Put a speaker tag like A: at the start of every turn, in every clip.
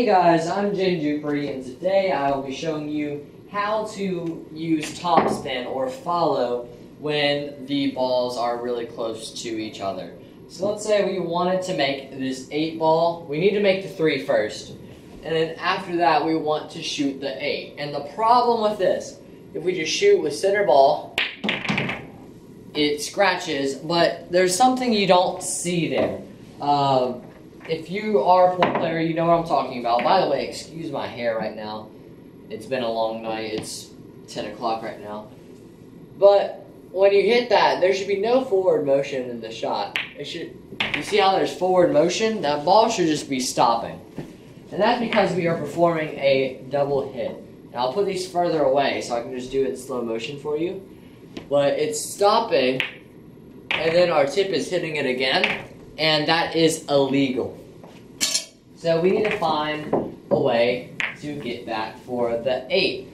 A: Hey guys, I'm Dupree, and today I will be showing you how to use topspin or follow when the balls are really close to each other. So let's say we wanted to make this 8 ball. We need to make the 3 first. And then after that we want to shoot the 8. And the problem with this, if we just shoot with center ball, it scratches, but there's something you don't see there. If you are a pool player, you know what I'm talking about. By the way, excuse my hair right now. It's been a long night. It's 10 o'clock right now. But when you hit that, there should be no forward motion in the shot. You see how there's forward motion? That ball should just be stopping. And that's because we are performing a double hit. And I'll put these further away so I can just do it in slow motion for you. But it's stopping, and then our tip is hitting it again. And that is illegal. So we need to find a way to get back for the 8.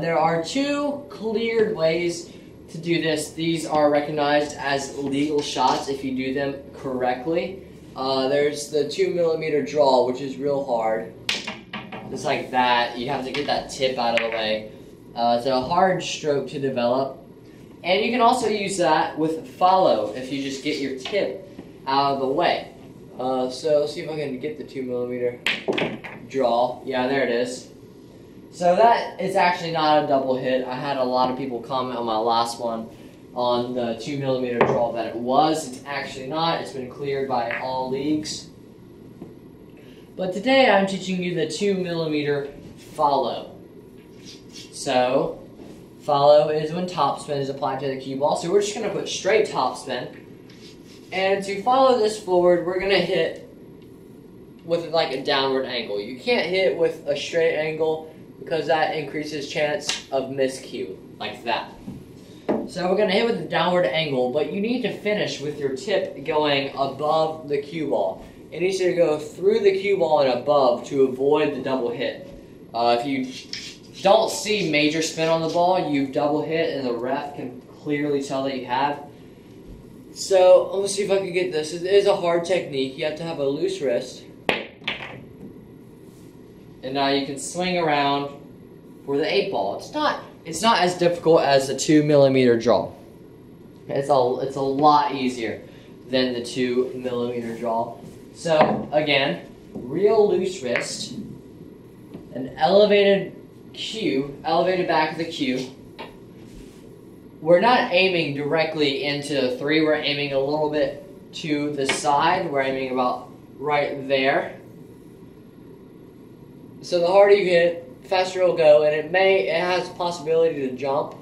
A: There are 2 cleared ways to do this. These are recognized as legal shots if you do them correctly. There's the 2mm draw, which is real hard. Just like that. You have to get that tip out of the way. It's a hard stroke to develop. And you can also use that with follow if you just get your tip out of the way. So let's see if I can get the 2mm draw. Yeah, there it is. So that is actually not a double hit. I had a lot of people comment on my last one on the 2mm draw that it was. It's actually not. It's been cleared by all leagues. But today I'm teaching you the 2mm follow. So follow is when topspin is applied to the cue ball. So we're just going to put straight topspin. And to follow this forward, we're going to hit with like a downward angle. You can't hit with a straight angle because that increases chance of miscue, like that. So we're going to hit with a downward angle, but you need to finish with your tip going above the cue ball. It needs to go through the cue ball and above to avoid the double hit. If you don't see major spin on the ball, you've double hit and the ref can clearly tell that you have. So, let me see if I can get this. It is a hard technique. You have to have a loose wrist. And now you can swing around for the 8 ball. It's not as difficult as the 2mm draw. It's a lot easier than the 2mm draw. So, again, real loose wrist, an elevated back of the cue. We're not aiming directly into 3, we're aiming a little bit to the side. We're aiming about right there. So the harder you hit, the faster it'll go, and it has the possibility to jump.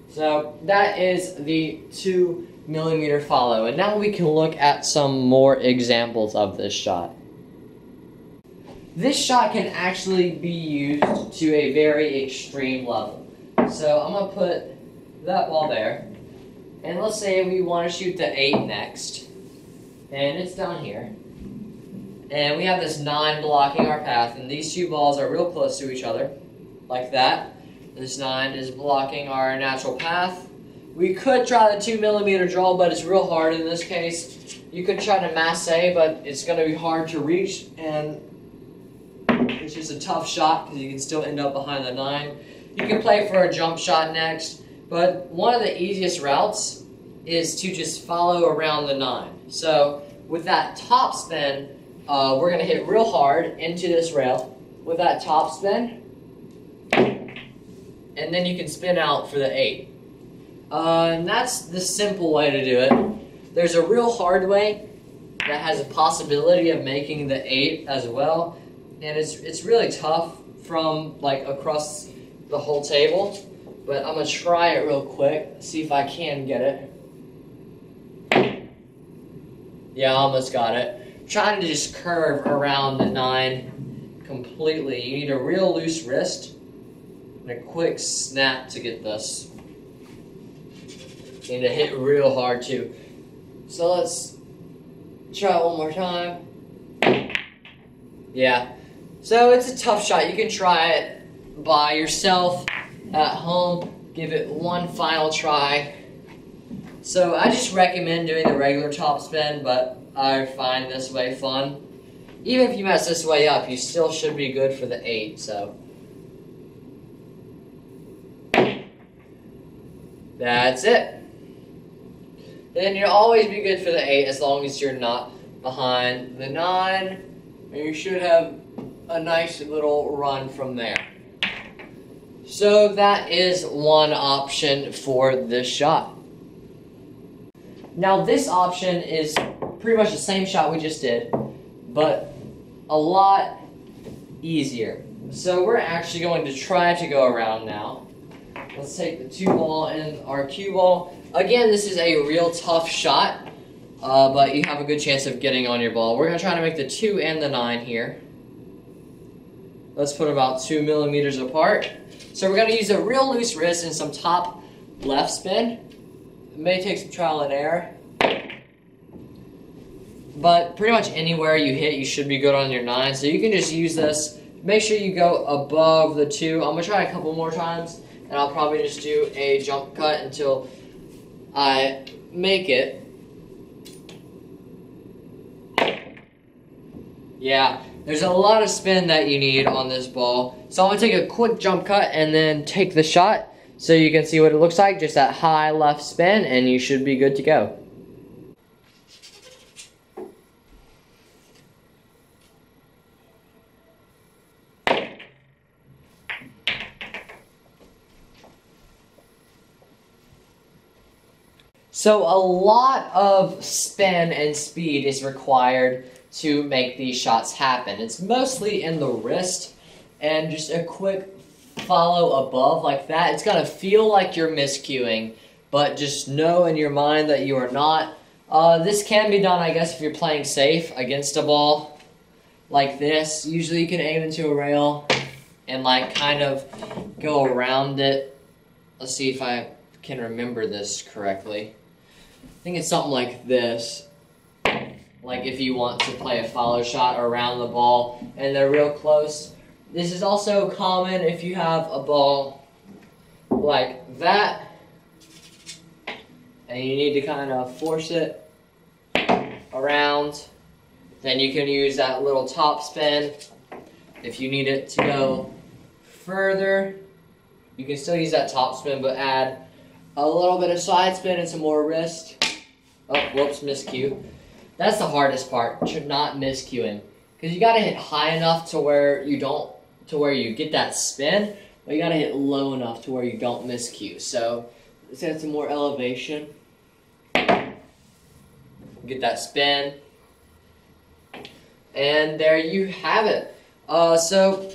A: So that is the 2mm follow. And now we can look at some more examples of this shot. This shot can actually be used to a very extreme level. So I'm going to put that ball there. And let's say we want to shoot the 8 next. And it's down here. And we have this 9 blocking our path. And these 2 balls are real close to each other. Like that. This 9 is blocking our natural path. We could try the 2mm draw, but it's real hard in this case. You could try to masse, but it's going to be hard to reach. And it's just a tough shot because you can still end up behind the 9. You can play for a jump shot next, but one of the easiest routes is to just follow around the 9. So with that top spin, we're going to hit real hard into this rail with that top spin, and then you can spin out for the 8. And that's the simple way to do it. There's a real hard way that has a possibility of making the 8 as well. And it's really tough from like across the whole table, but I'm gonna try it real quick, see if I can get it. Yeah, I almost got it. I'm trying to just curve around the 9 completely. You need a real loose wrist and a quick snap to get this. You need to hit real hard too. So let's try it one more time. Yeah. So it's a tough shot. You can try it by yourself at home. Give it one final try. So I just recommend doing the regular topspin, but I find this way fun. even if you mess this way up, you still should be good for the 8, so. That's it. Then you'll always be good for the 8 as long as you're not behind the 9. And you should have a nice little run from there. So that is one option for this shot. Now this option is pretty much the same shot we just did, but a lot easier. So we're actually going to try to go around now. Let's take the 2 ball and our cue ball. Again, this is a real tough shot, but you have a good chance of getting on your ball. We're going to try to make the 2 and the 9 here. Let's put about 2 millimeters apart. So we're going to use a real loose wrist and some top left spin. It may take some trial and error, but pretty much anywhere you hit, you should be good on your 9. So you can just use this. Make sure you go above the 2. I'm going to try a couple more times, and I'll probably just do a jump cut until I make it. Yeah, there's a lot of spin that you need on this ball. So I'm going to take a quick jump cut and then take the shot so you can see what it looks like. Just that high left spin, and you should be good to go. So a lot of spin and speed is required to make these shots happen. It's mostly in the wrist, and just a quick follow above like that. It's gonna feel like you're miscuing, but just know in your mind that you are not. This can be done, I guess, if you're playing safe against a ball like this. Usually you can aim into a rail and like kind of go around it. Let's see if I can remember this correctly. I think it's something like this. Like if you want to play a follow shot around the ball and they're real close. This is also common if you have a ball like that and you need to kind of force it around. Then you can use that little top spin. If you need it to go further, you can still use that top spin, but add a little bit of side spin and some more wrist. Oh, whoops, miscue. That's the hardest part, not miscuing, because you gotta hit high enough to where you get that spin, but you gotta hit low enough to where you don't miscue. So let's add some more elevation. Get that spin, and there you have it. So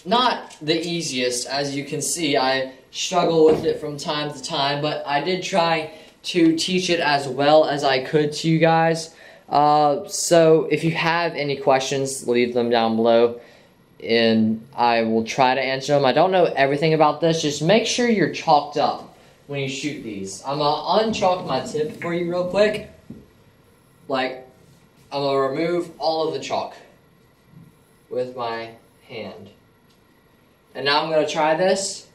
A: not the easiest, as you can see. I struggle with it from time to time, but I did try to teach it as well as I could to you guys. So if you have any questions, leave them down below and I will try to answer them. I don't know everything about this. Just make sure you're chalked up when you shoot these. I'm gonna unchalk my tip for you real quick. Like, I'm gonna remove all of the chalk with my hand. And now I'm gonna try this.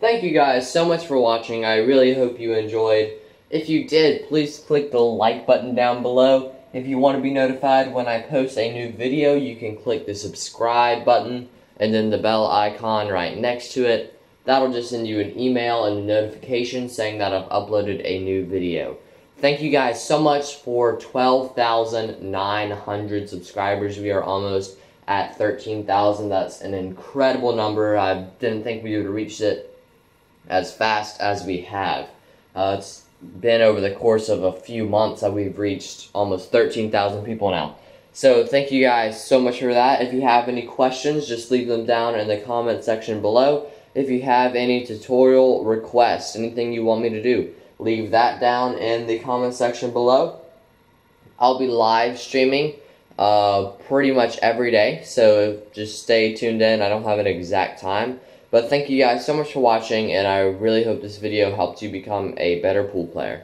A: Thank you guys so much for watching. I really hope you enjoyed. If you did, please click the like button down below. If you want to be notified when I post a new video, you can click the subscribe button and then the bell icon right next to it. That'll just send you an email and a notification saying that I've uploaded a new video. Thank you guys so much for 12,900 subscribers. We are almost at 13,000. That's an incredible number. I didn't think we would reach it as fast as we have. It's been over the course of a few months that we've reached almost 13,000 people now. So thank you guys so much for that. If you have any questions, just leave them down in the comment section below. If you have any tutorial requests, anything you want me to do, leave that down in the comment section below. I'll be live streaming pretty much every day, so just stay tuned in. I don't have an exact time. But thank you guys so much for watching, and I really hope this video helped you become a better pool player.